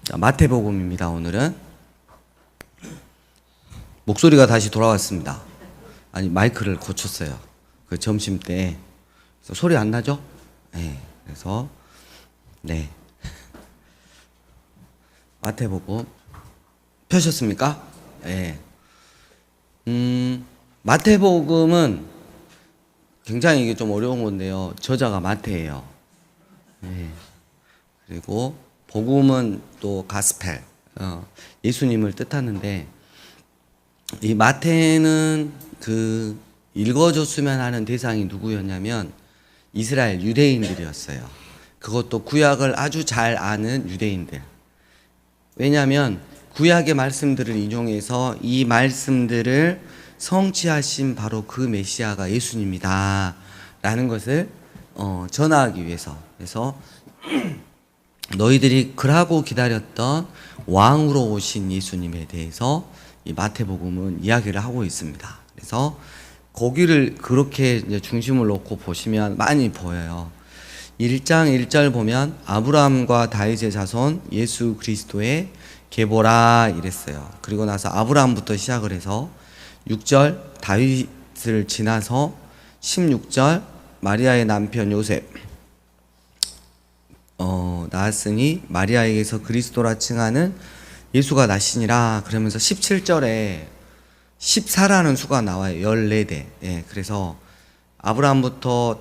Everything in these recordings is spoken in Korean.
자, 마태복음입니다. 오늘은 목소리가 다시 돌아왔습니다. 아니, 마이크를 고쳤어요. 그 점심 때 그래서 소리 안 나죠? 네. 그래서 네. 마태복음 펴셨습니까? 네. 마태복음은 굉장히 이게 좀 어려운 건데요. 저자가 마태예요. 네. 그리고 복음은 또 가스펠, 예수님을 뜻하는데, 이 마태는 그 읽어줬으면 하는 대상이 누구였냐면 이스라엘 유대인들이었어요. 그것도 구약을 아주 잘 아는 유대인들. 왜냐하면 구약의 말씀들을 인용해서 이 말씀들을 성취하신 바로 그 메시아가 예수님이다 라는 것을 전하기 위해서. 그래서 너희들이 그라고 기다렸던 왕으로 오신 예수님에 대해서 이 마태복음은 이야기를 하고 있습니다. 그래서 거기를 그렇게 이제 중심을 놓고 보시면 많이 보여요. 1장 1절 보면 아브라함과 다윗의 자손 예수 그리스도의 계보라 이랬어요. 그리고 나서 아브라함부터 시작을 해서 6절 다윗을 지나서 16절 마리아의 남편 요셉 낳았으니 마리아에게서 그리스도라 칭하는 예수가 나시니라. 그러면서 17절에 14라는 수가 나와요. 14대. 예, 그래서 아브라함부터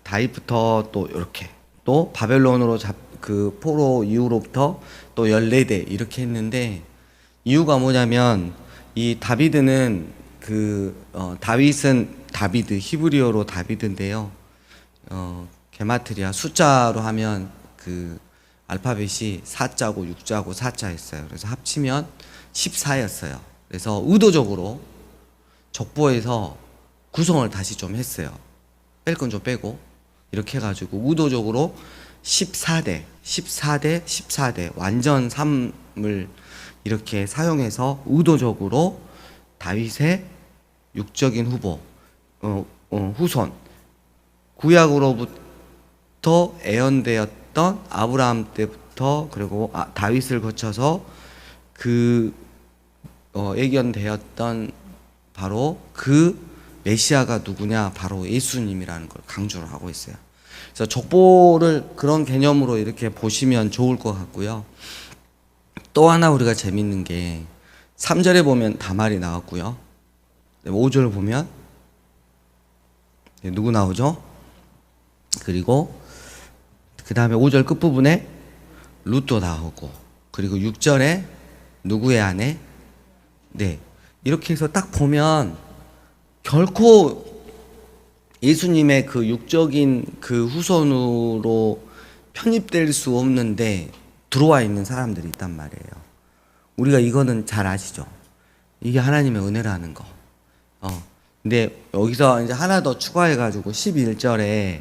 다윗부터 또 이렇게 또 바벨론으로 그 포로 이후로부터 또 14대 이렇게 했는데, 이유가 뭐냐면 이 다윗은 다윗은 다비드, 히브리어로 다비드인데요. 게마트리아 숫자로 하면 그 알파벳이 4자고 6자고 4자였어요. 그래서 합치면 14였어요. 그래서 의도적으로 족보에서 구성을 다시 좀 했어요. 뺄 건 좀 빼고 이렇게 해가지고 의도적으로 14대 완전 3을 이렇게 사용해서 의도적으로 다윗의 육적인 후보, 후손, 구약으로부터 애언되었던 아브라함 때부터 그리고 다윗을 거쳐서 예견되었던 바로 그 메시아가 누구냐, 바로 예수님이라는 걸 강조를 하고 있어요. 그래서 족보를 그런 개념으로 이렇게 보시면 좋을 것 같고요. 또 하나 우리가 재밌는 게 3절에 보면 다말이 나왔고요. 5절 보면 누구 나오죠? 그리고 그 다음에 5절 끝부분에 룻도 나오고, 그리고 6절에 누구의 아내? 네. 이렇게 해서 딱 보면 결코 예수님의 그 육적인 그 후손으로 편입될 수 없는데 들어와 있는 사람들이 있단 말이에요. 우리가 이거는 잘 아시죠? 이게 하나님의 은혜라는 거. 근데 여기서 이제 하나 더 추가해가지고 11절에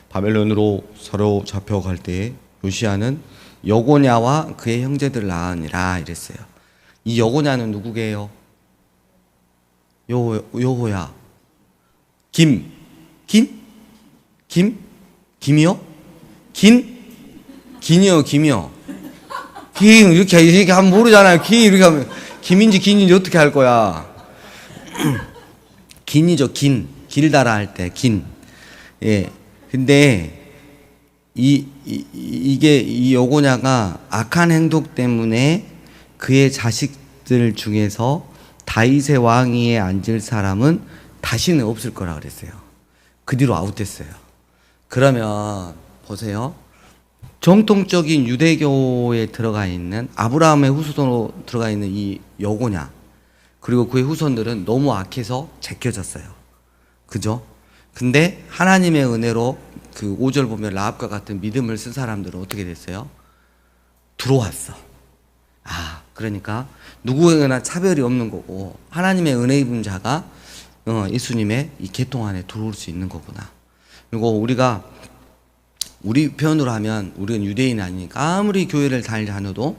바벨론으로 사로잡혀갈 때 요시야는 여고냐와 그의 형제들을 낳으니라 이랬어요. 이 여고냐는 누구게요? 여호야. 김이요? 긴이요. 김 이렇게 하면 모르잖아요. 이렇게 하면 김인지 긴인지 어떻게 할 거야? 긴이죠. 길다라 할 때 긴. 예. 근데 이 여고냐가 악한 행동 때문에 그의 자식들 중에서 다윗의 왕위에 앉을 사람은 다시는 없을 거라 그랬어요. 그 뒤로 아웃됐어요. 그러면 보세요. 정통적인 유대교에 들어가 있는 아브라함의 후손으로 들어가 있는 이 여고냐, 그리고 그의 후손들은 너무 악해서 제껴졌어요. 그죠? 근데 하나님의 은혜로 그 5절 보면 라합과 같은 믿음을 쓴 사람들은 어떻게 됐어요? 들어왔어. 그러니까 누구에게나 차별이 없는 거고, 하나님의 은혜 입은 자가 예수님의 이 계통 안에 들어올 수 있는 거구나. 그리고 우리 표현으로 하면 우리는 유대인이 아니니까 아무리 교회를 다녀도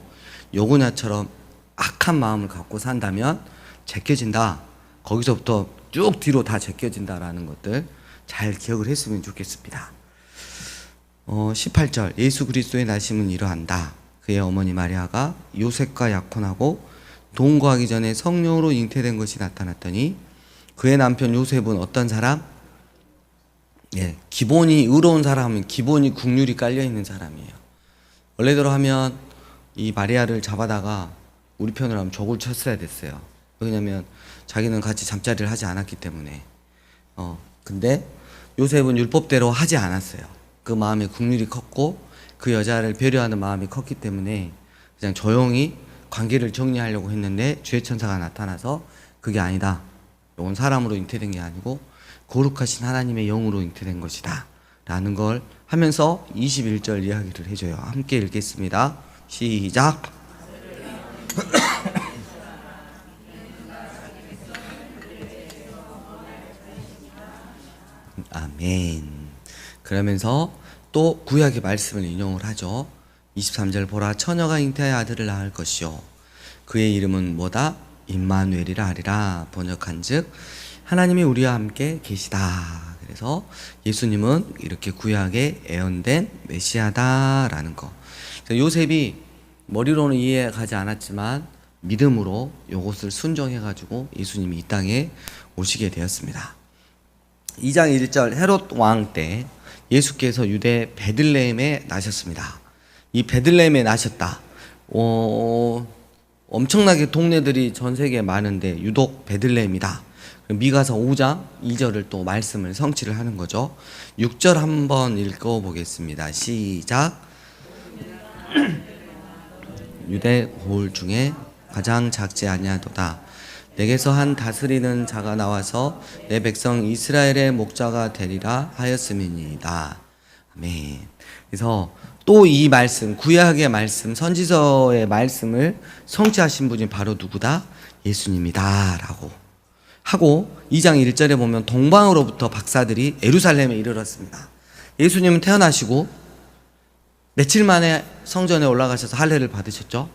여고냐처럼 악한 마음을 갖고 산다면 제껴진다. 거기서부터 쭉 뒤로 다 제껴진다라는 것들 잘 기억을 했으면 좋겠습니다. 18절 예수 그리스도의 나심은 이러한다. 그의 어머니 마리아가 요셉과 약혼하고 동거하기 전에 성령으로 잉태된 것이 나타났더니 그의 남편 요셉은 어떤 사람? 예, 기본이 의로운 사람은 기본이 국률이 깔려 있는 사람이에요. 원래대로 하면 이 마리아를 잡아다가 우리 편으로 하면 족을 쳤어야 됐어요. 왜냐면 자기는 같이 잠자리를 하지 않았기 때문에. 근데 요셉은 율법대로 하지 않았어요. 그 마음에 국률이 컸고 그 여자를 배려하는 마음이 컸기 때문에 그냥 조용히 관계를 정리하려고 했는데 주의 천사가 나타나서 그게 아니다. 이건 사람으로 잉태된 게 아니고 거룩하신 하나님의 영으로 잉태된 것이다 라는 걸 하면서 21절 이야기를 해줘요. 함께 읽겠습니다. 시작. 아멘. 그러면서 또 구약의 말씀을 인용을 하죠. 23절 보라 처녀가 잉태하여 아들을 낳을 것이요 그의 이름은 뭐다? 임마누엘이라 하리라. 번역한즉 하나님이 우리와 함께 계시다. 그래서 예수님은 이렇게 구약에 예언된 메시아다라는 거. 요셉이 머리로는 이해가지 않았지만 믿음으로 이것을 순종해가지고 예수님이 이 땅에 오시게 되었습니다. 2장 1절 헤롯 왕 때 예수께서 유대 베들레헴에 나셨습니다. 이 베들레헴에 나셨다. 엄청나게 동네들이 전 세계에 많은데 유독 베들레헴이다. 미가서 5장 2절을 또 말씀을 성취를 하는 거죠. 6절 한번 읽어보겠습니다. 시작. 유대 고을 중에 가장 작지 아니하도다. 내게서 한 다스리는 자가 나와서 내 백성 이스라엘의 목자가 되리라 하였음이니이다. 아멘. 그래서 또 이 말씀, 구약의 말씀, 선지서의 말씀을 성취하신 분이 바로 누구다? 예수님이다 라고 하고 2장 1절에 보면 동방으로부터 박사들이 예루살렘에 이르렀습니다. 예수님은 태어나시고 며칠 만에 성전에 올라가셔서 할례를 받으셨죠?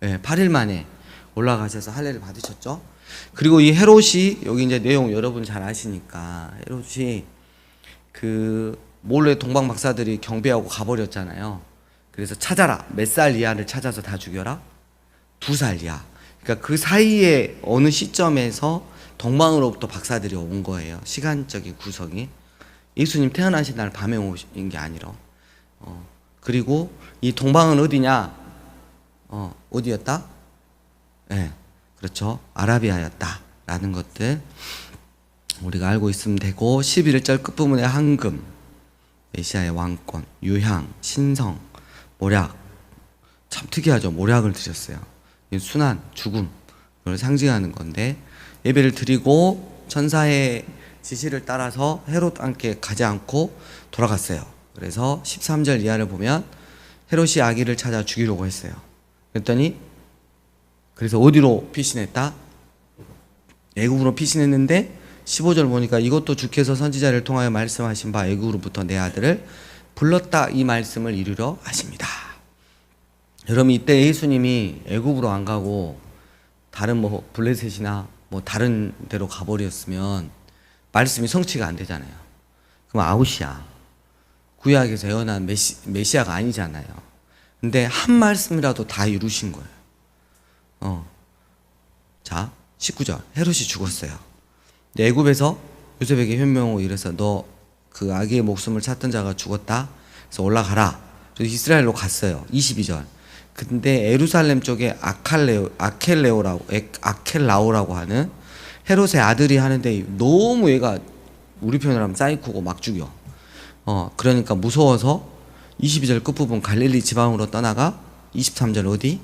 네, 8일 만에 올라가셔서 할례를 받으셨죠. 그리고 이 헤롯이 여기 이제 내용 여러분 잘 아시니까 헤롯이 그 몰래 동방 박사들이 경배하고 가버렸잖아요. 그래서 찾아라. 몇 살 이하를 찾아서 다 죽여라. 2살 이하. 그러니까 그 사이에 어느 시점에서 동방으로부터 박사들이 온 거예요. 시간적인 구성이 예수님 태어나신 날 밤에 오신 게 아니라. 그리고 이 동방은 어디냐? 어디였다? 네, 그렇죠. 아라비아였다. 라는 것들 우리가 알고 있으면 되고 11절 끝부분에 황금, 메시아의 왕권, 유향, 신성, 모략. 참 특이하죠. 모략을 드렸어요. 순환, 죽음을 상징하는 건데 예배를 드리고 천사의 지시를 따라서 헤롯 함께 가지 않고 돌아갔어요. 그래서 13절 이하를 보면 헤롯이 아기를 찾아 죽이려고 했어요. 그랬더니 그래서 어디로 피신했다? 애굽으로 피신했는데 15절 보니까 이것도 주께서 선지자를 통하여 말씀하신 바 애굽으로부터 내 아들을 불렀다 이 말씀을 이루려 하십니다. 여러분 이때 예수님이 애굽으로 안 가고 다른 뭐 블레셋이나 뭐 다른 데로 가버렸으면 말씀이 성취가 안 되잖아요. 그럼 아웃이야. 구약에서 예언한 메시아가 아니잖아요. 근데 한 말씀이라도 다 이루신 거예요. 자, 19절. 헤롯이 죽었어요. 애굽에서 요셉에게 현명하고 이래서 너 그 아기의 목숨을 찾던 자가 죽었다. 그래서 올라가라. 그래서 이스라엘로 갔어요. 22절. 근데 예루살렘 쪽에 아켈라오라고 하는 헤롯의 아들이 하는데 너무 얘가 우리 편으로 하면 사이코고 막 죽여. 그러니까 무서워서 22절 끝부분 갈릴리 지방으로 떠나가 23절 어디?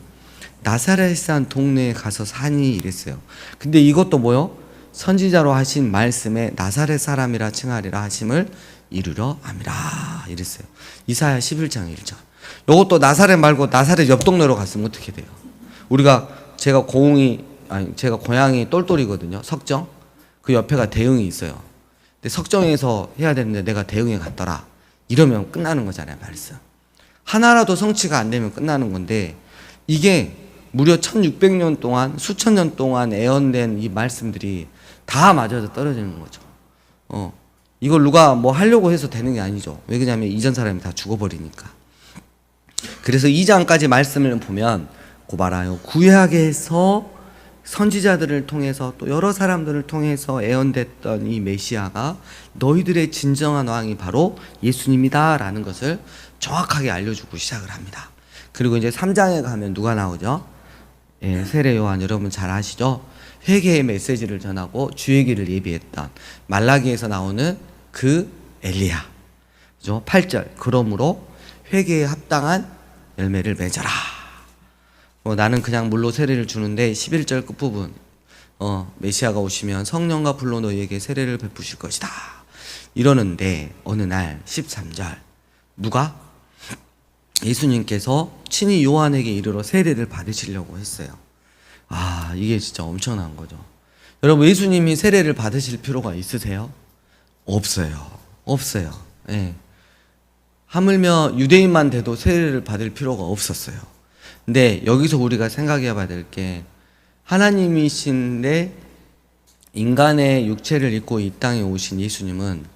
나사렛산 동네에 가서 사니 이랬어요. 근데 이것도 뭐요? 선지자로 하신 말씀에 나사렛 사람이라 칭하리라 하심을 이루려 함이라 이랬어요. 이사야 11장 1절. 이것도 나사렛 말고 나사렛 옆 동네로 갔으면 어떻게 돼요? 제가 고향이 똘똘이거든요. 석정. 그 옆에가 대흥이 있어요. 근데 석정에서 해야 되는데 내가 대흥에 갔더라. 이러면 끝나는 거잖아요, 말씀. 하나라도 성취가 안 되면 끝나는 건데 이게 무려 1600년 동안 수천 년 동안 애언된 이 말씀들이 다 맞아서 떨어지는 거죠. 이걸 누가 뭐 하려고 해서 되는 게 아니죠. 왜 그러냐면 이전 사람이 다 죽어버리니까. 그래서 2장까지 말씀을 보면 고발하여 구약에서 선지자들을 통해서 또 여러 사람들을 통해서 애언됐던 이 메시아가 너희들의 진정한 왕이 바로 예수님이다라는 것을 정확하게 알려주고 시작을 합니다. 그리고 이제 3장에 가면 누가 나오죠? 예, 세례 요한 여러분 잘 아시죠? 회개의 메시지를 전하고 주의 길을 예비했던 말라기에서 나오는 그 엘리야. 그죠? 8절. 그러므로 회개에 합당한 열매를 맺어라. 나는 그냥 물로 세례를 주는데 11절 끝부분 메시아가 오시면 성령과 불로 너희에게 세례를 베푸실 것이다 이러는데 어느 날 13절 누가? 예수님께서 친히 요한에게 이르러 세례를 받으시려고 했어요. 아, 이게 진짜 엄청난 거죠. 여러분, 예수님이 세례를 받으실 필요가 있으세요? 없어요. 없어요. 예. 하물며 유대인만 돼도 세례를 받을 필요가 없었어요. 근데 여기서 우리가 생각해 봐야 될 게 하나님이신데 인간의 육체를 입고 이 땅에 오신 예수님은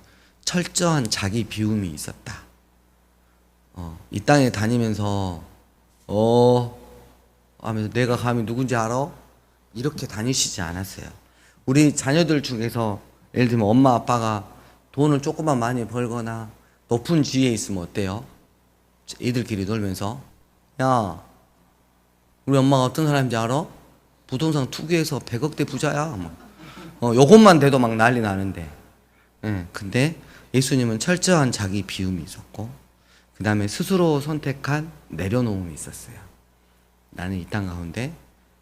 철저한 자기 비움이 있었다. 이 땅에 다니면서 하면서 내가 감히 누군지 알아? 이렇게 다니시지 않았어요. 우리 자녀들 중에서 예를 들면 엄마 아빠가 돈을 조금만 많이 벌거나 높은 지위에 있으면 어때요? 애들끼리 놀면서 야, 우리 엄마가 어떤 사람인지 알아? 부동산 투기해서 100억대 부자야. 요것만 돼도 막 난리 나는데. 예, 근데 예수님은 철저한 자기 비움이 있었고, 그 다음에 스스로 선택한 내려놓음이 있었어요. 나는 이 땅 가운데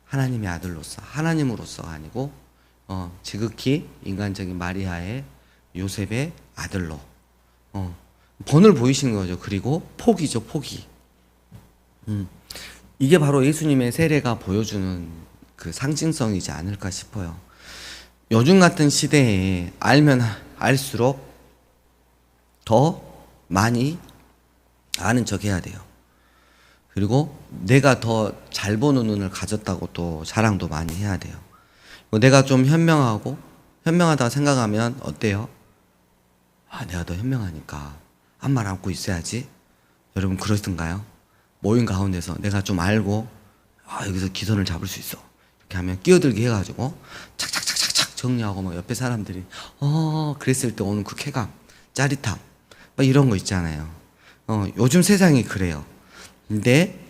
하나님의 아들로서, 하나님으로서가 아니고, 지극히 인간적인 마리아의 요셉의 아들로, 본을 보이신 거죠. 그리고 포기죠, 포기. 이게 바로 예수님의 세례가 보여주는 그 상징성이지 않을까 싶어요. 요즘 같은 시대에 알면 알수록 더 많이 아는 척 해야 돼요. 그리고 내가 더 잘 보는 눈을 가졌다고 또 자랑도 많이 해야 돼요. 내가 좀 현명하다 생각하면 어때요? 아, 내가 더 현명하니까 한 말 안고 있어야지. 여러분 그러시던가요? 모임 가운데서 내가 좀 알고 여기서 기선을 잡을 수 있어. 이렇게 하면 끼어들게 해가지고 착착착착착 정리하고 막 옆에 사람들이 그랬을 때 오는 그 쾌감, 짜릿함 막 이런 거 있잖아요. 요즘 세상이 그래요. 근데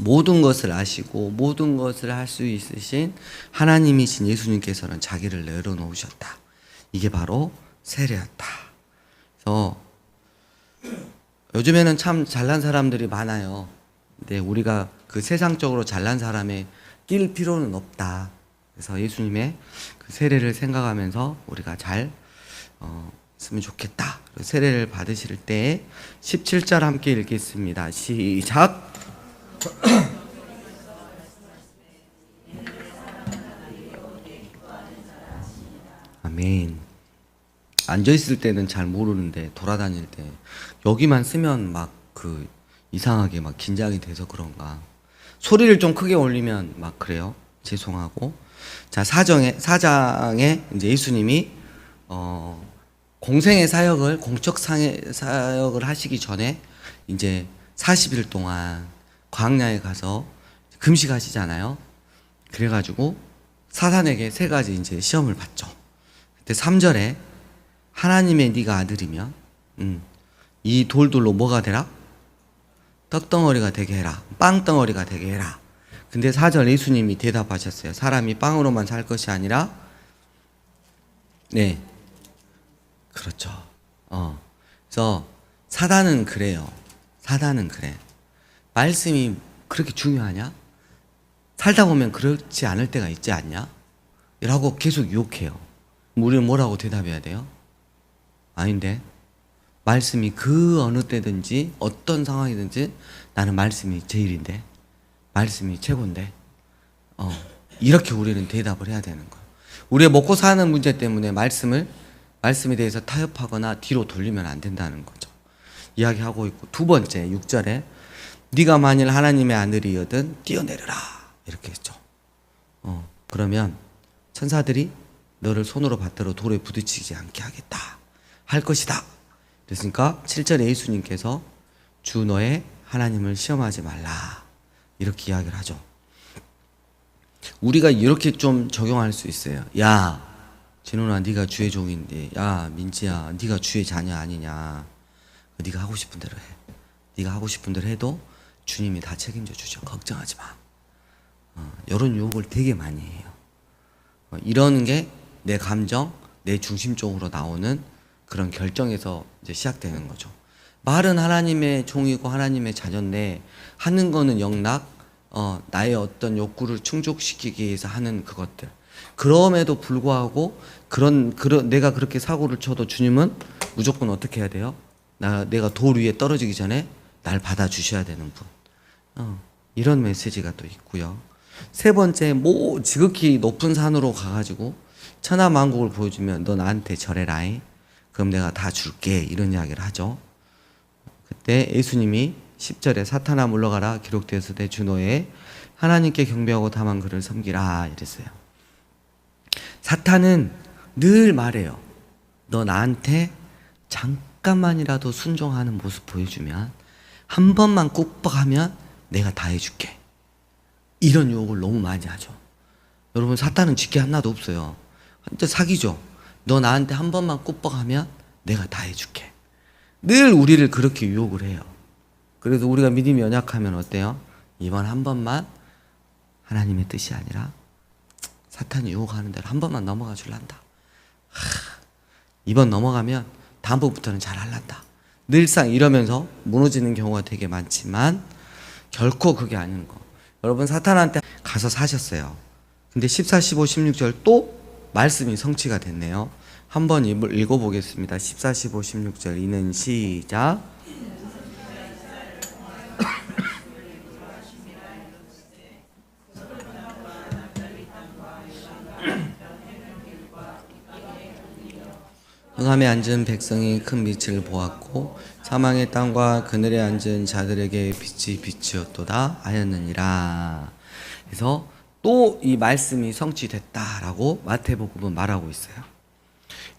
모든 것을 아시고 모든 것을 할 수 있으신 하나님이신 예수님께서는 자기를 내려놓으셨다. 이게 바로 세례였다. 그래서 요즘에는 참 잘난 사람들이 많아요. 근데 우리가 그 세상적으로 잘난 사람에 낄 필요는 없다. 그래서 예수님의 그 세례를 생각하면서 우리가 잘 있으면 좋겠다. 세례를 받으실 때 17절 함께 읽겠습니다. 시작. 아멘. 앉아있을 때는 잘 모르는데 돌아다닐 때 여기만 쓰면 막 그 이상하게 막 긴장이 돼서 그런가. 소리를 좀 크게 올리면 막 그래요. 죄송하고. 자, 4장에 이제 예수님이 공생의 사역을, 공적 사역을 하시기 전에 이제 40일 동안 광야에 가서 금식하시잖아요. 그래가지고 사탄에게 3가지 이제 시험을 받죠. 그때 3절에 하나님의 네가 아들이면 이 돌들로 뭐가 되라? 떡덩어리가 되게 해라. 빵덩어리가 되게 해라. 근데 4절 예수님이 대답하셨어요. 사람이 빵으로만 살 것이 아니라 네, 그렇죠. 그래서 사단은 그래요. 사단은 그래. 말씀이 그렇게 중요하냐? 살다 보면 그렇지 않을 때가 있지 않냐? 라고 계속 유혹해요. 우리는 뭐라고 대답해야 돼요? 아닌데 말씀이 그 어느 때든지 어떤 상황이든지 나는 말씀이 제일인데 말씀이 최고인데 이렇게 우리는 대답을 해야 되는 거예요. 우리가 먹고 사는 문제 때문에 말씀에 대해서 타협하거나 뒤로 돌리면 안 된다는 거죠. 이야기하고 있고, 2번째 6절에 네가 만일 하나님의 아들이거든 뛰어내려라 이렇게 했죠. 그러면 천사들이 너를 손으로 받들어 돌에 부딪히지 않게 하겠다 할 것이다. 그랬으니까 7절에 예수님께서 주 너의 하나님을 시험하지 말라. 이렇게 이야기를 하죠. 우리가 이렇게 좀 적용할 수 있어요. 야, 진호나 네가 주의 종인데, 야, 민지야, 네가 주의 자녀 아니냐. 네가 하고 싶은 대로 해. 네가 하고 싶은 대로 해도 주님이 다 책임져 주죠. 걱정하지 마. 이런 유혹을 되게 많이 해요. 이런 게 내 감정, 내 중심적으로 나오는 그런 결정에서 이제 시작되는 거죠. 말은 하나님의 종이고 하나님의 자녀인데 하는 거는 영락, 나의 어떤 욕구를 충족시키기 위해서 하는 그것들. 그럼에도 불구하고 내가 그렇게 사고를 쳐도 주님은 무조건 어떻게 해야 돼요? 내가 돌 위에 떨어지기 전에 날 받아주셔야 되는 분. 이런 메시지가 또 있고요. 세 번째, 지극히 높은 산으로 가가지고 천하만국을 보여주면 너 나한테 절해라잉. 그럼 내가 다 줄게. 이런 이야기를 하죠. 그때 예수님이 10절에 사탄아 물러가라 기록되었으되 주노에 하나님께 경배하고 다만 그를 섬기라 이랬어요. 사탄은 늘 말해요. 너 나한테 잠깐만이라도 순종하는 모습 보여주면, 한 번만 꾹뻑하면 내가 다 해줄게. 이런 유혹을 너무 많이 하죠. 여러분, 사탄은 쥐게 하나도 없어요. 완전 사기죠. 너 나한테 한 번만 꾹뻑하면 내가 다 해줄게. 늘 우리를 그렇게 유혹을 해요. 그래서 우리가 믿음이 연약하면 어때요? 이번 한 번만 하나님의 뜻이 아니라 사탄이 유혹하는 대로 한 번만 넘어가 줄란다. 이번 넘어가면 다음번부터는 잘 할란다. 늘상 이러면서 무너지는 경우가 되게 많지만 결코 그게 아닌 거. 여러분, 사탄한테 가서 사셨어요. 근데 14, 15, 16절 또 말씀이 성취가 됐네요. 한번 읽어보겠습니다. 14, 15, 16절 이는 시작. 흑암에 앉은 백성이 큰 빛을 보았고 사망의 땅과 그늘에 앉은 자들에게 빛이 빛이었도다 하였느니라. 그래서 또 이 말씀이 성취됐다라고 마태복음은 말하고 있어요.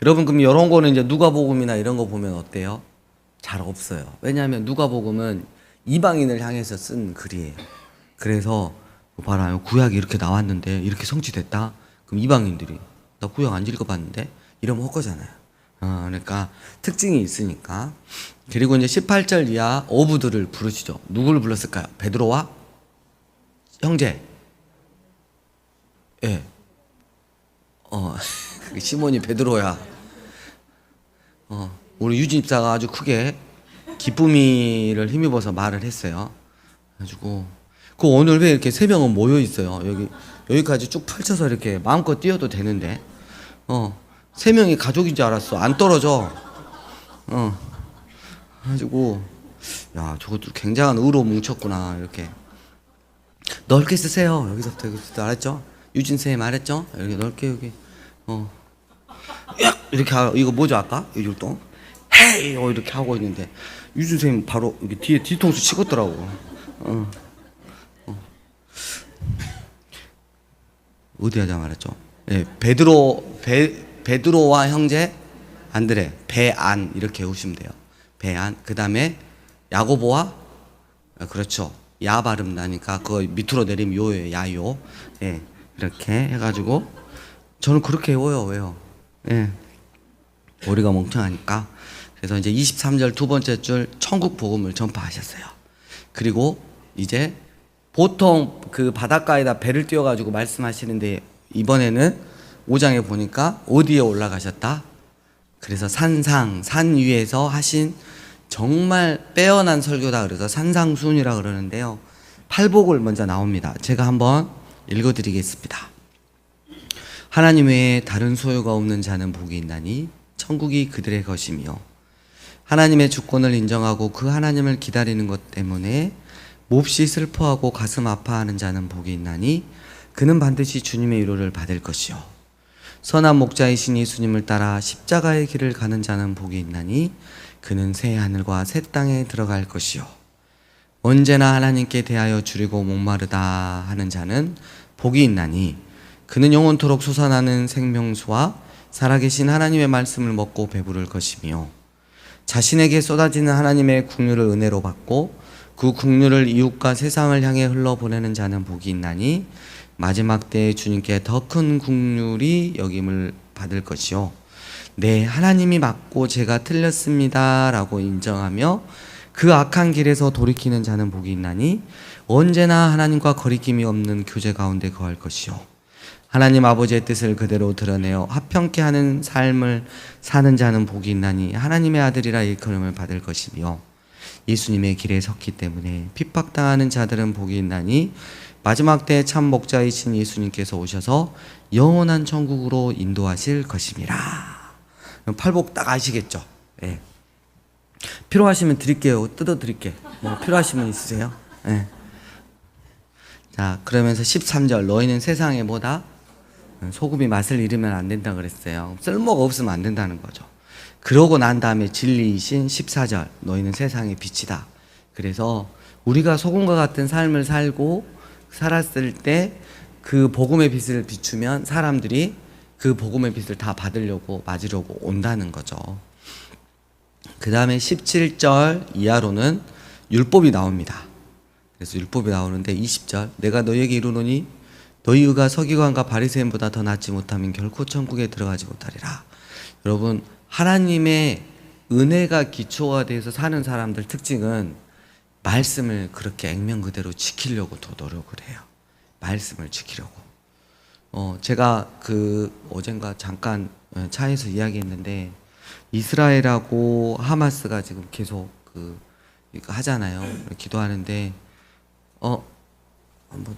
여러분, 그럼 이런 거는 이제 누가복음이나 이런 거 보면 어때요? 잘 없어요. 왜냐하면 누가복음은 이방인을 향해서 쓴 글이에요. 그래서 봐라, 구약이 이렇게 나왔는데 이렇게 성취됐다? 그럼 이방인들이 나 구약 안 읽어봤는데 이러면 헛거잖아요. 그러니까 특징이 있으니까. 그리고 이제 18절 이하 어부들을 부르시죠. 누구를 불렀을까요? 베드로와 형제. 예. 시몬이 베드로야. 우리 유진 집사가 아주 크게 기쁨이를 힘입어서 말을 했어요. 그래가지고 오늘 왜 이렇게 세 명은 모여 있어요? 여기까지 쭉 펼쳐서 이렇게 마음껏 뛰어도 되는데, 세 명이 가족인 줄 알았어. 안 떨어져. 그래가지고 야, 저것도 굉장한 의로 뭉쳤구나. 이렇게 넓게 쓰세요. 여기서부터 알았죠? 유진 쌤 말했죠? 이렇게 넓게 여기. 이렇게 이거 뭐죠 아까? 이쪽도 헤이 이렇게 하고 있는데 유진 쌤 바로 여기 뒤에 뒤통수 치겠더라고. 어디 하자 말했죠? 네, 베드로와 형제 안드레, 배안 이렇게 외우시면 돼요. 배안. 그 다음에 야고보와, 그렇죠, 야 발음 나니까 그거 밑으로 내리면 요예요. 야요. 예, 이렇게 해가지고 저는 그렇게 외워요. 왜요? 예, 머리가 멍청하니까. 그래서 이제 23절 두 번째 줄 천국 복음을 전파하셨어요. 그리고 이제 보통 그 바닷가에다 배를 띄워가지고 말씀하시는데 이번에는 5장에 보니까 어디에 올라가셨다? 그래서 산 위에서 하신 정말 빼어난 설교다. 그래서 산상수훈이라 그러는데요. 팔복을 먼저 나옵니다. 제가 한번 읽어드리겠습니다. 하나님 외에 다른 소유가 없는 자는 복이 있나니 천국이 그들의 것이며 하나님의 주권을 인정하고 그 하나님을 기다리는 것 때문에 몹시 슬퍼하고 가슴 아파하는 자는 복이 있나니 그는 반드시 주님의 위로를 받을 것이요 선한 목자이신 예수님을 따라 십자가의 길을 가는 자는 복이 있나니 그는 새 하늘과 새 땅에 들어갈 것이요 언제나 하나님께 대하여 줄이고 목마르다 하는 자는 복이 있나니 그는 영원토록 솟아나는 생명수와 살아계신 하나님의 말씀을 먹고 배부를 것이며 자신에게 쏟아지는 하나님의 긍휼을 은혜로 받고 그 국류를 이웃과 세상을 향해 흘러보내는 자는 복이 있나니 마지막 때에 주님께 더 큰 국률이 여김을 받을 것이요. 네, 하나님이 맞고 제가 틀렸습니다 라고 인정하며 그 악한 길에서 돌이키는 자는 복이 있나니 언제나 하나님과 거리낌이 없는 교제 가운데 거할 것이요. 하나님 아버지의 뜻을 그대로 드러내어 합평케 하는 삶을 사는 자는 복이 있나니 하나님의 아들이라 일컬음을 받을 것이며 예수님의 길에 섰기 때문에 핍박당하는 자들은 복이 있나니 마지막 때 참 목자이신 예수님께서 오셔서 영원한 천국으로 인도하실 것입니다. 팔복 딱 아시겠죠? 네. 필요하시면 드릴게요. 뜯어 드릴게. 뭐 필요하신 분 있으세요? 네. 자, 그러면서 13절 너희는 세상에 뭐다? 소금이 맛을 잃으면 안 된다 그랬어요. 쓸모가 없으면 안 된다는 거죠. 그러고 난 다음에 진리이신 14절 너희는 세상의 빛이다. 그래서 우리가 소금과 같은 삶을 살고 살았을 때 그 복음의 빛을 비추면 사람들이 그 복음의 빛을 다 받으려고 맞으려고 온다는 거죠. 그 다음에 17절 이하로는 율법이 나옵니다. 그래서 율법이 나오는데 20절 내가 너희에게 이르노니 너희 의가 서기관과 바리새인보다 더 낫지 못하면 결코 천국에 들어가지 못하리라. 여러분, 하나님의 은혜가 기초가 돼서 사는 사람들 특징은 말씀을 그렇게 액면 그대로 지키려고 더 노력을 해요. 말씀을 지키려고. 제가 어젠가 잠깐 차에서 이야기했는데 이스라엘하고 하마스가 지금 계속 이거 하잖아요. 기도하는데 한번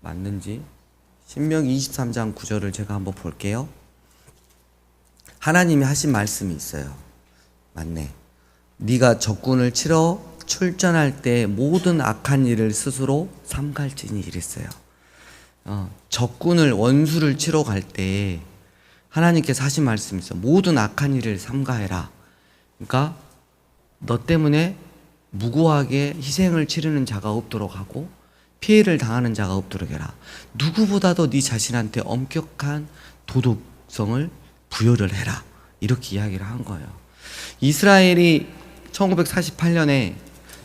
맞는지 신명기 23장 9절을 제가 한번 볼게요. 하나님이 하신 말씀이 있어요. 맞네. 네가 적군을 치러 출전할 때 모든 악한 일을 스스로 삼갈지니 이랬어요. 적군을 원수를 치러 갈 때 하나님께서 하신 말씀이 있어요. 모든 악한 일을 삼가해라. 그러니까 너 때문에 무고하게 희생을 치르는 자가 없도록 하고 피해를 당하는 자가 없도록 해라. 누구보다도 네 자신한테 엄격한 도덕성을 부여를 해라. 이렇게 이야기를 한 거예요. 이스라엘이 1948년에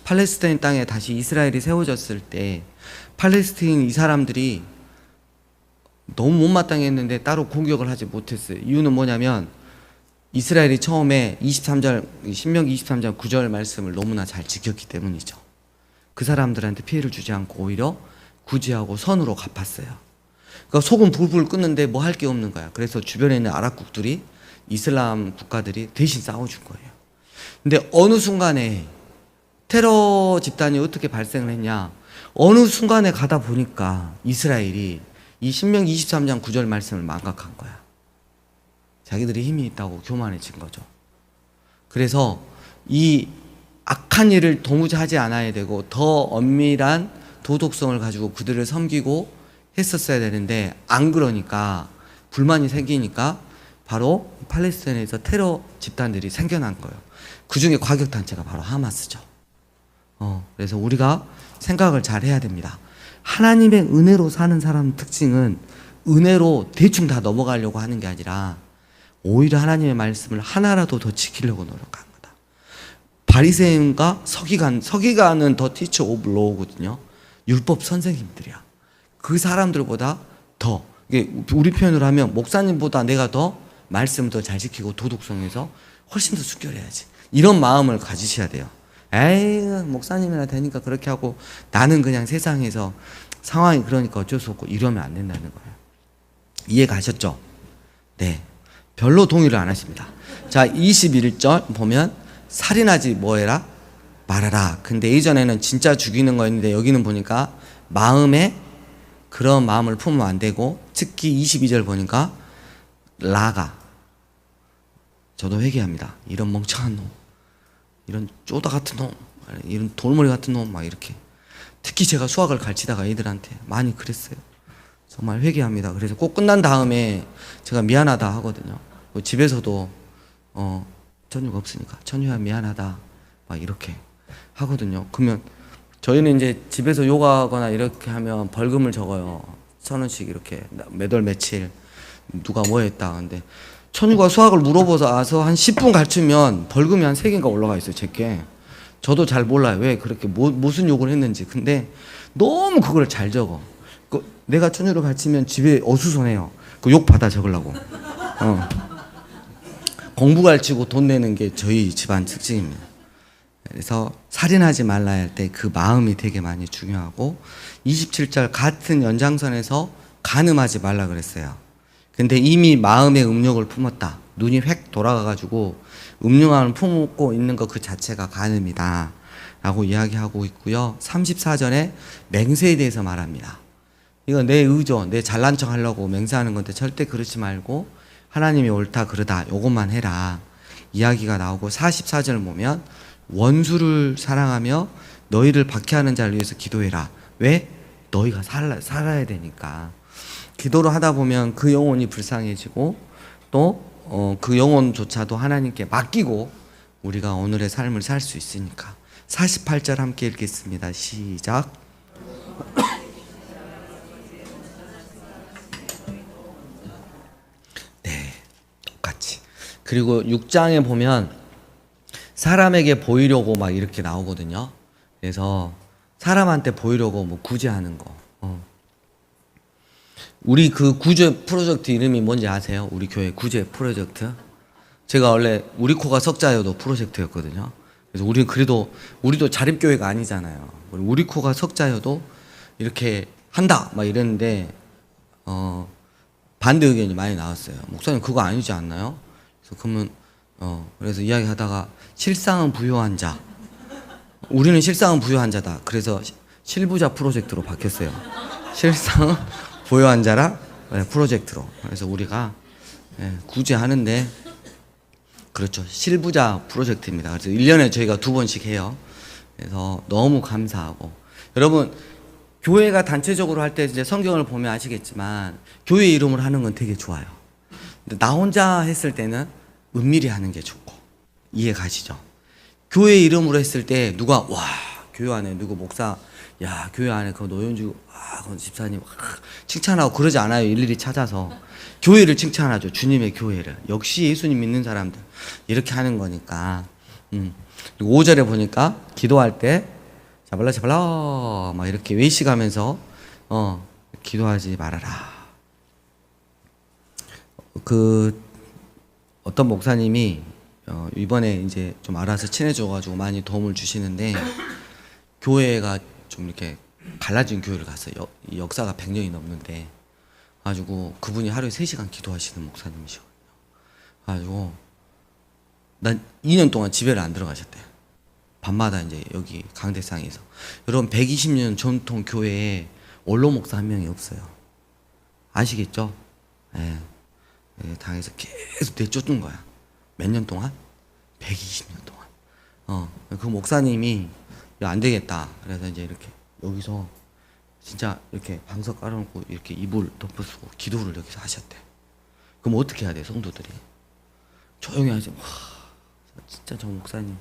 팔레스타인 땅에 다시 이스라엘이 세워졌을 때 팔레스타인 이 사람들이 너무 못마땅히 했는데 따로 공격을 하지 못했어요. 이유는 뭐냐면 이스라엘이 처음에 23절 신명기 23장 9절 말씀을 너무나 잘 지켰기 때문이죠. 그 사람들한테 피해를 주지 않고 오히려 구제하고 선으로 갚았어요. 그러니까 소금 불불 끓는데 뭐 할 게 없는 거야. 그래서 주변에 있는 아랍국들이 이슬람 국가들이 대신 싸워준 거예요. 근데 어느 순간에 테러 집단이 어떻게 발생을 했냐, 어느 순간에 가다 보니까 이스라엘이 이 신명기 23장 9절 말씀을 망각한 거야. 자기들이 힘이 있다고 교만해진 거죠. 그래서 이 악한 일을 도무지 하지 않아야 되고 더 엄밀한 도덕성을 가지고 그들을 섬기고 했었어야 되는데 안 그러니까 불만이 생기니까 바로 팔레스타인에서 테러 집단들이 생겨난 거예요. 그 중에 과격단체가 바로 하마스죠. 그래서 우리가 생각을 잘 해야 됩니다. 하나님의 은혜로 사는 사람 특징은 은혜로 대충 다 넘어가려고 하는 게 아니라 오히려 하나님의 말씀을 하나라도 더 지키려고 노력한 거다. 바리새인과 서기관은 더 티처 오브 로우거든요. 율법 선생님들이야. 그 사람들보다 더, 우리 표현으로 하면 목사님보다 내가 더 말씀을 더 잘 지키고 도덕성에서 훨씬 더 순결해야지. 이런 마음을 가지셔야 돼요. 에이, 목사님이나 되니까 그렇게 하고 나는 그냥 세상에서 상황이 그러니까 어쩔 수 없고 이러면 안 된다는 거예요. 이해 가셨죠? 네. 별로 동의를 안 하십니다. 자, 21절 보면 살인하지 뭐해라? 말하라. 근데 예전에는 진짜 죽이는 거였는데 여기는 보니까 마음에 그런 마음을 품으면 안 되고, 특히 22절 보니까 라가, 저도 회개합니다. 이런 멍청한 놈, 이런 쪼다 같은 놈, 이런 돌머리 같은 놈, 막 이렇게. 특히 제가 수학을 가르치다가 애들한테 많이 그랬어요. 정말 회개합니다. 그래서 꼭 끝난 다음에 제가 미안하다 하거든요. 집에서도 천유가 없으니까 천유야 미안하다 막 이렇게 하거든요. 그러면 저희는 이제 집에서 요가하거나 이렇게 하면 벌금을 적어요. 1,000원씩 이렇게 매달 며칠 누가 뭐 했다. 근데 천유가 수학을 물어봐서 와서 한 10분 가르치면 벌금이 한 3개인가 올라가 있어요. 제게. 저도 잘 몰라요. 왜 그렇게 무슨 욕을 했는지. 근데 너무 그걸 잘 적어. 내가 천주를 가르치면 집에 어수선해요. 그 욕 받아 적으려고. 공부 가르치고 돈 내는 게 저희 집안 특징입니다. 그래서 살인하지 말라 할 때 그 마음이 되게 많이 중요하고 27절 같은 연장선에서 간음하지 말라 그랬어요. 근데 이미 마음의 음욕을 품었다. 눈이 획 돌아가가지고 음흉함을 품고 있는 것 그 자체가 간음이다 라고 이야기하고 있고요. 34절에 맹세에 대해서 말합니다. 이거 내 의조, 내 잘난 척 하려고 맹세하는 건데 절대 그렇지 말고 하나님이 옳다 그러다 요것만 해라 이야기가 나오고 44절 보면 원수를 사랑하며 너희를 박해하는 자를 위해서 기도해라. 왜? 너희가 살아야 되니까. 기도를 하다 보면 그 영혼이 불쌍해지고 또 그 영혼조차도 하나님께 맡기고 우리가 오늘의 삶을 살 수 있으니까. 48절 함께 읽겠습니다. 시작. 네, 똑같이. 그리고 6장에 보면 사람에게 보이려고 막 이렇게 나오거든요. 그래서 사람한테 보이려고 뭐 구제하는 거. 우리 그 구제 프로젝트 이름이 뭔지 아세요? 우리 교회 구제 프로젝트. 제가 원래 우리 코가 석자여도 프로젝트였거든요. 그래서 우리는 그래도 우리도 자립교회가 아니잖아요. 우리 코가 석자여도 이렇게 한다 막 이랬는데 반대 의견이 많이 나왔어요. 목사님 그거 아니지 않나요? 그래서 그러면 그래서 이야기하다가 실상은 부요한 자. 우리는 실상은 부요한 자다. 그래서 실부자 프로젝트로 바뀌었어요. 실상은 부요한 자라 프로젝트로. 그래서 우리가 구제하는데 그렇죠. 실부자 프로젝트입니다. 그래서 1년에 저희가 2번씩 해요. 그래서 너무 감사하고. 여러분, 교회가 단체적으로 할 때 이제 성경을 보면 아시겠지만 교회 이름으로 하는 건 되게 좋아요. 근데 나 혼자 했을 때는 은밀히 하는 게 좋고. 이해 가시죠? 교회 이름으로 했을 때 누가 와 교회 안에 누구 목사 야 교회 안에 그 노현주 그 집사님 칭찬하고 그러지 않아요. 일일이 찾아서 교회를 칭찬하죠. 주님의 교회를. 역시 예수님 믿는 사람들 이렇게 하는 거니까. 그리고 5절에 보니까 기도할 때 자발라 막 이렇게 외식하면서 기도하지 말아라. 그 어떤 목사님이 이번에 이제 좀 알아서 친해져가지고 많이 도움을 주시는데 교회가 좀 이렇게 갈라진 교회를 갔어요. 역사가 100년이 넘는데 가지고 그분이 하루에 3시간 기도하시는 목사님이시거든요. 가지고 난 2년 동안 집에를 안 들어가셨대요. 밤마다 이제 여기 강대상에서. 여러분 120년 전통 교회에 원로 목사 한 명이 없어요. 아시겠죠? 예. 당에서 계속 내쫓는 거야. 몇 년 동안? 120년 동안. 그 목사님이 안 되겠다. 그래서 이제 이렇게 여기서 진짜 이렇게 방석 깔아놓고 이렇게 이불 덮어쓰고 기도를 여기서 하셨대. 그럼 어떻게 해야 돼, 성도들이? 조용히 하지. 와, 진짜 저 목사님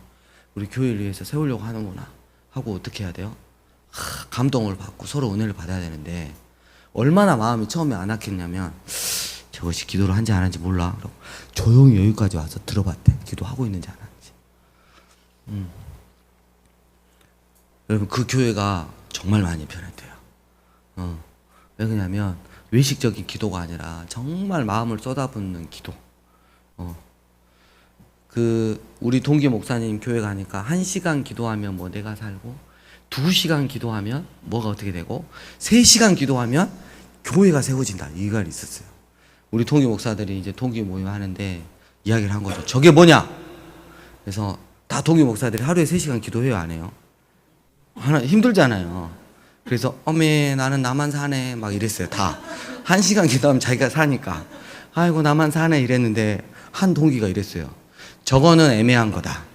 우리 교회를 위해서 세우려고 하는구나 하고 어떻게 해야 돼요? 감동을 받고 서로 은혜를 받아야 되는데 얼마나 마음이 처음에 안 아꼈냐면 저것이 기도를 한지 안 한지 몰라. 그러고 조용히 여기까지 와서 들어봤대. 기도하고 있는지 안 하는지. 여러분 그 교회가 정말 많이 변했대요. 왜 그러냐면 외식적인 기도가 아니라 정말 마음을 쏟아붓는 기도. 그 우리 동기 목사님 교회 가니까 1시간 기도하면 뭐 내가 살고 2시간 기도하면 뭐가 어떻게 되고 3시간 기도하면 교회가 세워진다. 이 말이 있었어요. 우리 동기 목사들이 이제 동기 모임 하는데 이야기를 한 거죠. 저게 뭐냐? 그래서 다 동기 목사들이 하루에 3시간 기도해요, 안 해요? 하나 힘들잖아요. 그래서 어메 나는 나만 사네 막 이랬어요. 다 1시간 기도하면 자기가 사니까 아이고 나만 사네 이랬는데 한 동기가 이랬어요. 저거는 애매한 거다.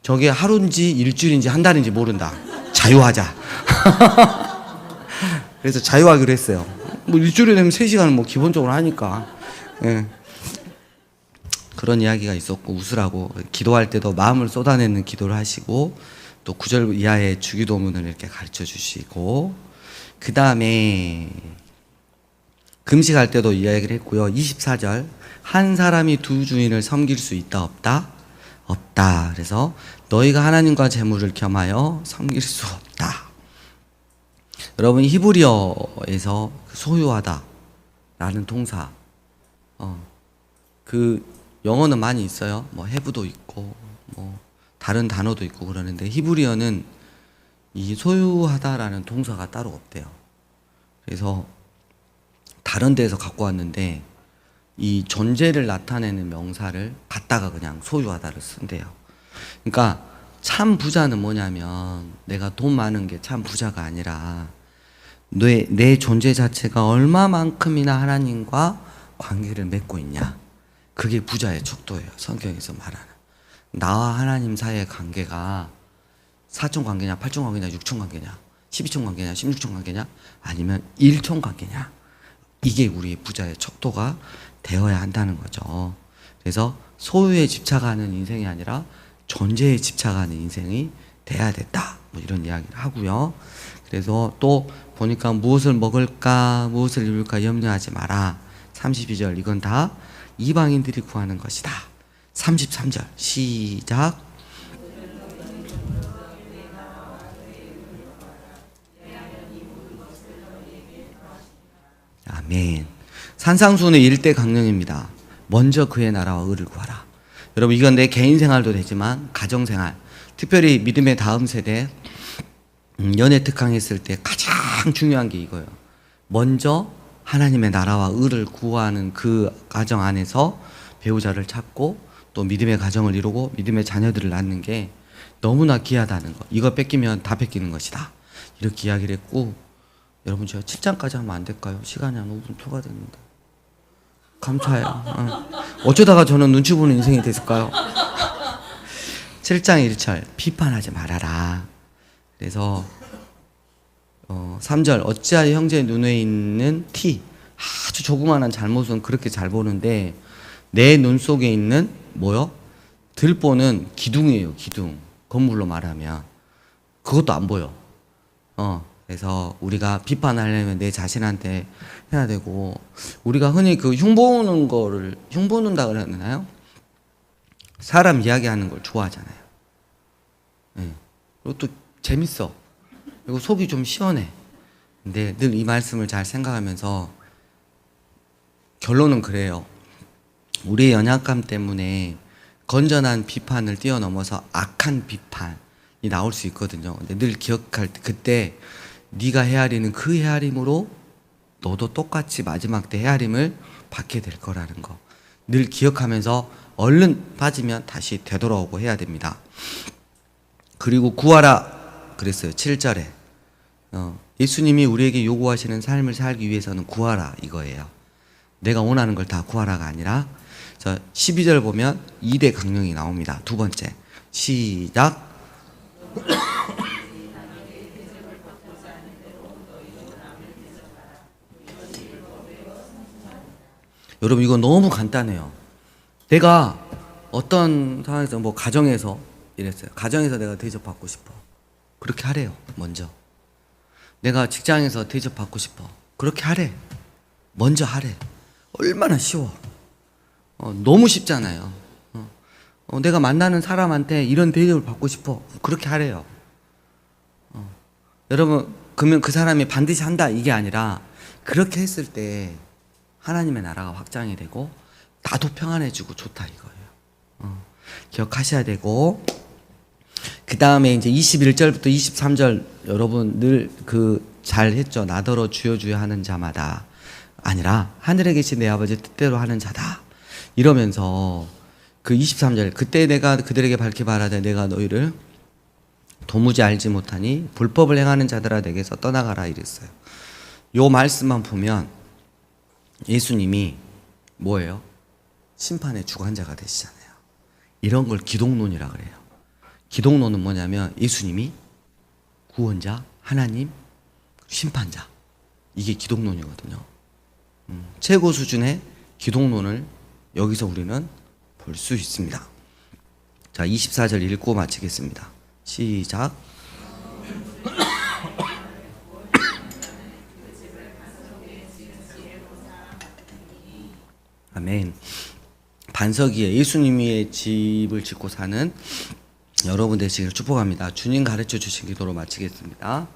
저게 하루인지 일주일인지 한 달인지 모른다. 자유하자. 그래서 자유하기로 했어요. 뭐 일주일에 되면 3시간은 뭐 기본적으로 하니까. 예. 그런 이야기가 있었고 웃으라고 기도할 때도 마음을 쏟아내는 기도를 하시고 또 9절 이하의 주기도문을 이렇게 가르쳐 주시고 그 다음에 금식할 때도 이야기를 했고요. 24절 한 사람이 두 주인을 섬길 수 있다 없다? 없다. 그래서 너희가 하나님과 재물을 겸하여 섬길 수 없다. 여러분 히브리어에서 소유하다라는 동사, 그 영어는 많이 있어요. 뭐 have도 있고 뭐 다른 단어도 있고 그러는데 히브리어는 이 소유하다라는 동사가 따로 없대요. 그래서 다른 데서 갖고 왔는데 이 존재를 나타내는 명사를 갖다가 그냥 소유하다를 쓴대요. 그러니까 참 부자는 뭐냐면 내가 돈 많은 게 참 부자가 아니라 내 존재 자체가 얼마만큼이나 하나님과 관계를 맺고 있냐. 그게 부자의 척도예요. 성경에서 말하는. 나와 하나님 사이의 관계가 4천 관계냐, 8천 관계냐, 6천 관계냐, 12천 관계냐, 16천 관계냐, 아니면 1천 관계냐. 이게 우리의 부자의 척도가 되어야 한다는 거죠. 그래서 소유에 집착하는 인생이 아니라 존재에 집착하는 인생이 돼야 됐다. 뭐 이런 이야기를 하고요. 그래서 또 보니까 무엇을 먹을까, 무엇을 입을까 염려하지 마라. 32절 이건 다 이방인들이 구하는 것이다. 33절 시작. 아멘. 산상수훈의 일대 강령입니다. 먼저 그의 나라와 의를 구하라. 여러분 이건 내 개인 생활도 되지만 가정생활, 특별히 믿음의 다음 세대 연애 특강했을 때 가장 중요한 게 이거예요. 먼저 하나님의 나라와 의를 구하는 그 가정 안에서 배우자를 찾고 또 믿음의 가정을 이루고 믿음의 자녀들을 낳는 게 너무나 귀하다는 거. 이거 뺏기면 다 뺏기는 것이다. 이렇게 이야기를 했고, 여러분 제가 7장까지 하면 안 될까요? 시간이 한 5분 초과됐는데. 감사해요. 어쩌다가 저는 눈치 보는 인생이 됐을까요? 7장 1절 비판하지 말아라. 그래서 3절 어찌하여 형제의 눈에 있는 티, 아주 조그마한 잘못은 그렇게 잘 보는데 내 눈 속에 있는 뭐요? 들보는 기둥이에요. 기둥. 건물로 말하면 그것도 안 보여. 그래서 우리가 비판하려면 내 자신한테 해야 되고, 우리가 흔히 그 흉보는 거를 흉보는다 그러나요? 사람 이야기하는 걸 좋아하잖아요. 네. 그리고 또 재밌어. 그리고 속이 좀 시원해. 근데 늘 이 말씀을 잘 생각하면서 결론은 그래요. 우리의 연약함 때문에 건전한 비판을 뛰어넘어서 악한 비판이 나올 수 있거든요. 근데 늘 기억할 때 그때 네가 헤아리는 그 헤아림으로 너도 똑같이 마지막 때 헤아림을 받게 될 거라는 거 늘 기억하면서 얼른 빠지면 다시 되돌아오고 해야 됩니다. 그리고 구하라 그랬어요. 7절에 예수님이 우리에게 요구하시는 삶을 살기 위해서는 구하라 이거예요. 내가 원하는 걸 다 구하라가 아니라 12절 보면 2대 강령이 나옵니다. 두 번째 시작. 여러분 이거 너무 간단해요. 내가 어떤 상황에서 뭐 가정에서 이랬어요. 가정에서 내가 대접받고 싶어. 그렇게 하래요. 먼저. 내가 직장에서 대접받고 싶어. 그렇게 하래. 먼저 하래. 얼마나 쉬워. 너무 쉽잖아요. 내가 만나는 사람한테 이런 대접을 받고 싶어. 그렇게 하래요. 여러분 그러면 그 사람이 반드시 한다 이게 아니라 그렇게 했을 때 하나님의 나라가 확장이 되고 나도 평안해지고 좋다 이거예요. 기억하셔야 되고, 그 다음에 이제 21절부터 23절 여러분 늘 잘 했죠. 나더러 주여 주여 하는 자마다 아니라 하늘에 계신 내 아버지 뜻대로 하는 자다 이러면서 그 23절 그때 내가 그들에게 밝히 말하되 내가 너희를 도무지 알지 못하니 불법을 행하는 자들아 내게서 떠나가라 이랬어요. 요 말씀만 보면 예수님이 뭐예요? 심판의 주관자가 되시잖아요. 이런 걸 기독론이라 그래요. 기독론은 뭐냐면 예수님이 구원자, 하나님, 심판자. 이게 기독론이거든요. 최고 수준의 기독론을 여기서 우리는 볼 수 있습니다. 자, 24절 읽고 마치겠습니다. 시작. 아멘. 반석 위에 예수님의 집을 짓고 사는 여러분 되시기를 축복합니다. 주님 가르쳐 주신 기도로 마치겠습니다.